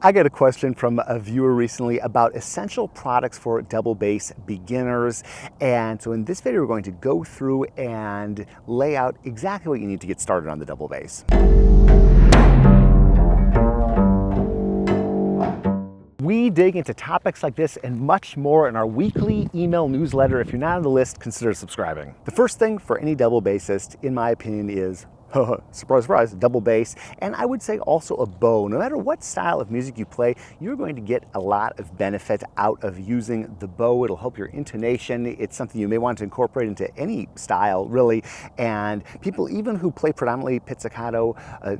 I got a question from a viewer recently about essential products for double bass beginners. And so in this video, we're going to go through and lay out exactly what you need to get started on the double bass. We dig into topics like this and much more in our weekly email newsletter. If you're not on the list, consider subscribing. The first thing for any double bassist, in my opinion, is surprise, surprise, double bass, and I would say also a bow. No matter what style of music you play, you're going to get a lot of benefit out of using the bow. It'll help your intonation. It's something you may want to incorporate into any style, really. And people, even who play predominantly pizzicato,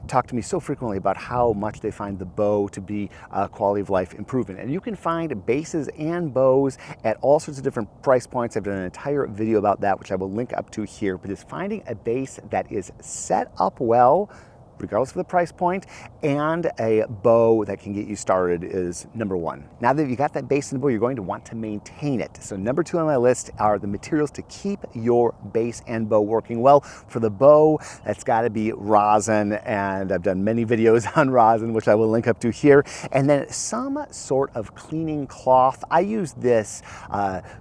talk to me so frequently about how much they find the bow to be a quality of life improvement. And you can find basses and bows at all sorts of different price points. I've done an entire video about that, which I will link up to here. But it's finding a bass that is set up well, regardless of the price point, and a bow that can get you started is number one. Now that you got that bass and bow, you're going to want to maintain it. So number two on my list are the materials to keep your bass and bow working well. For the bow, that's got to be rosin, and I've done many videos on rosin, which I will link up to here. And then some sort of cleaning cloth. I use this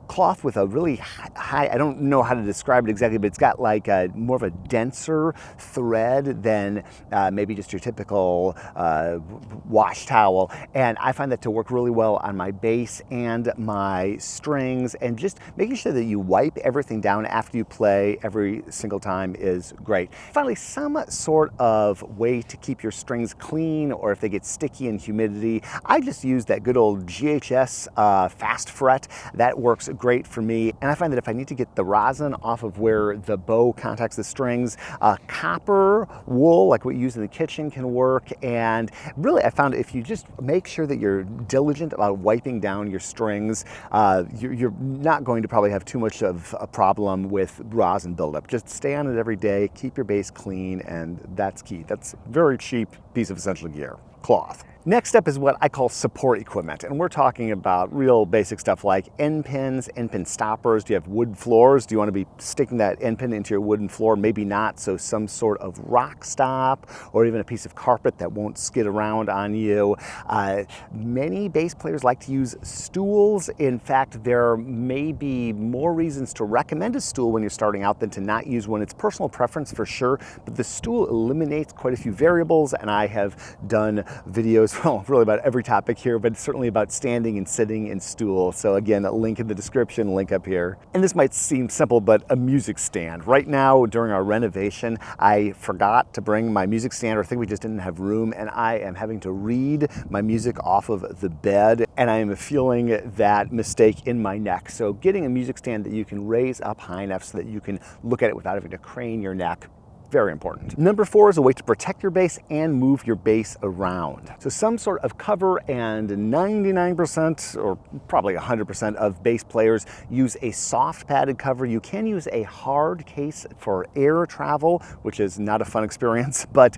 cloth with a really high, I don't know how to describe it exactly, but it's got like more of a denser thread than maybe just your typical wash towel, and I find that to work really well on my bass and my strings, and just making sure that you wipe everything down after you play every single time is great. Finally, some sort of way to keep your strings clean, or if they get sticky in humidity, I just use that good old GHS fast fret. That works great for me, and I find that if I need to get the rosin off of where the bow contacts the strings, copper wool, like what you use in the kitchen, can work. And really, I found if you just make sure that you're diligent about wiping down your strings, you're not going to probably have too much of a problem with rosin buildup. Just stay on it every day, keep your bass clean, and that's key. That's a very cheap piece of essential gear, cloth. Next up is what I call support equipment, and we're talking about real basic stuff like end pins, end pin stoppers. Do you have wood floors? Do you want to be sticking that end pin into your wooden floor? Maybe not, so some sort of rock stop or even a piece of carpet that won't skid around on you. Many bass players like to use stools. In fact, there may be more reasons to recommend a stool when you're starting out than to not use one. It's personal preference for sure, but the stool eliminates quite a few variables, and I have done videos, well, really about every topic here, but certainly about standing and sitting in stool. So again, a link in the description, link up here. And this might seem simple, but a music stand. Right now, during our renovation, I forgot to bring my music stand, or I think we just didn't have room, and I am having to read my music off of the bed, and I am feeling that mistake in my neck. So getting a music stand that you can raise up high enough so that you can look at it without having to crane your neck, very important. Number four is a way to protect your bass and move your bass around. So some sort of cover, and 99% or probably 100% of bass players use a soft padded cover. You can use a hard case for air travel, which is not a fun experience, but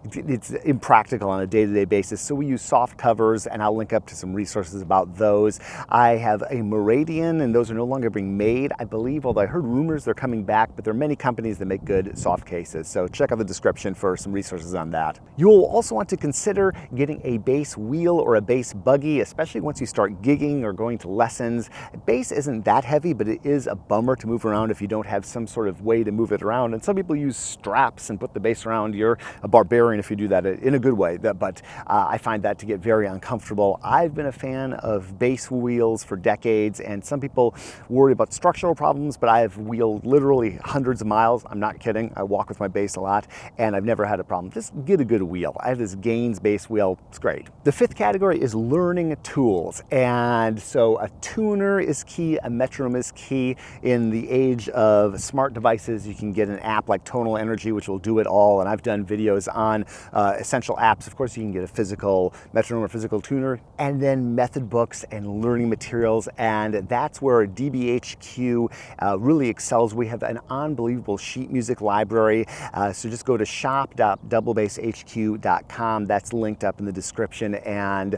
it's impractical on a day-to-day basis. So we use soft covers, and I'll link up to some resources about those. I have a Meridian, and those are no longer being made, I believe, although I heard rumors they're coming back, but there are many companies that make good soft cases. So check out the description for some resources on that. You'll also want to consider getting a bass wheel or a bass buggy, especially once you start gigging or going to lessons. Bass isn't that heavy, but it is a bummer to move around if you don't have some sort of way to move it around. And some people use straps and put the bass around. You're a barbarian if you do that in a good way, but I find that to get very uncomfortable. I've been a fan of bass wheels for decades, and some people worry about structural problems, but I have wheeled literally hundreds of miles. I'm not kidding. I walk with my bass a lot, and I've never had a problem. Just get a good wheel. I have this Gaines bass wheel. It's great. The fifth category is learning tools, and so a tuner is key, a metronome is key. In the age of smart devices, you can get an app like Tonal Energy, which will do it all, and I've done videos on essential apps. Of course, you can get a physical metronome or physical tuner, and then method books and learning materials, and that's where DBHQ really excels. We have an unbelievable sheet music library category. So just go to shop.doublebasshq.com. That's linked up in the description. And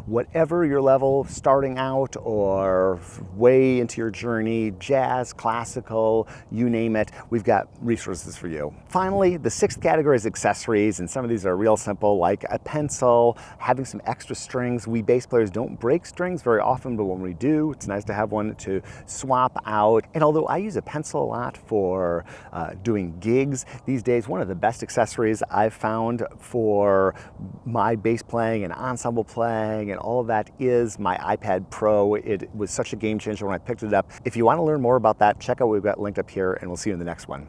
whatever your level, starting out or way into your journey, jazz, classical, you name it, we've got resources for you. Finally, the sixth category is accessories, and some of these are real simple, like a pencil, having some extra strings. We bass players don't break strings very often, but when we do, it's nice to have one to swap out. And although I use a pencil a lot for doing gigs these days, one of the best accessories I've found for my bass playing and ensemble playing and all of that is my iPad Pro. It was such a game changer when I picked it up. If you want to learn more about that, check out what we've got linked up here, and we'll see you in the next one.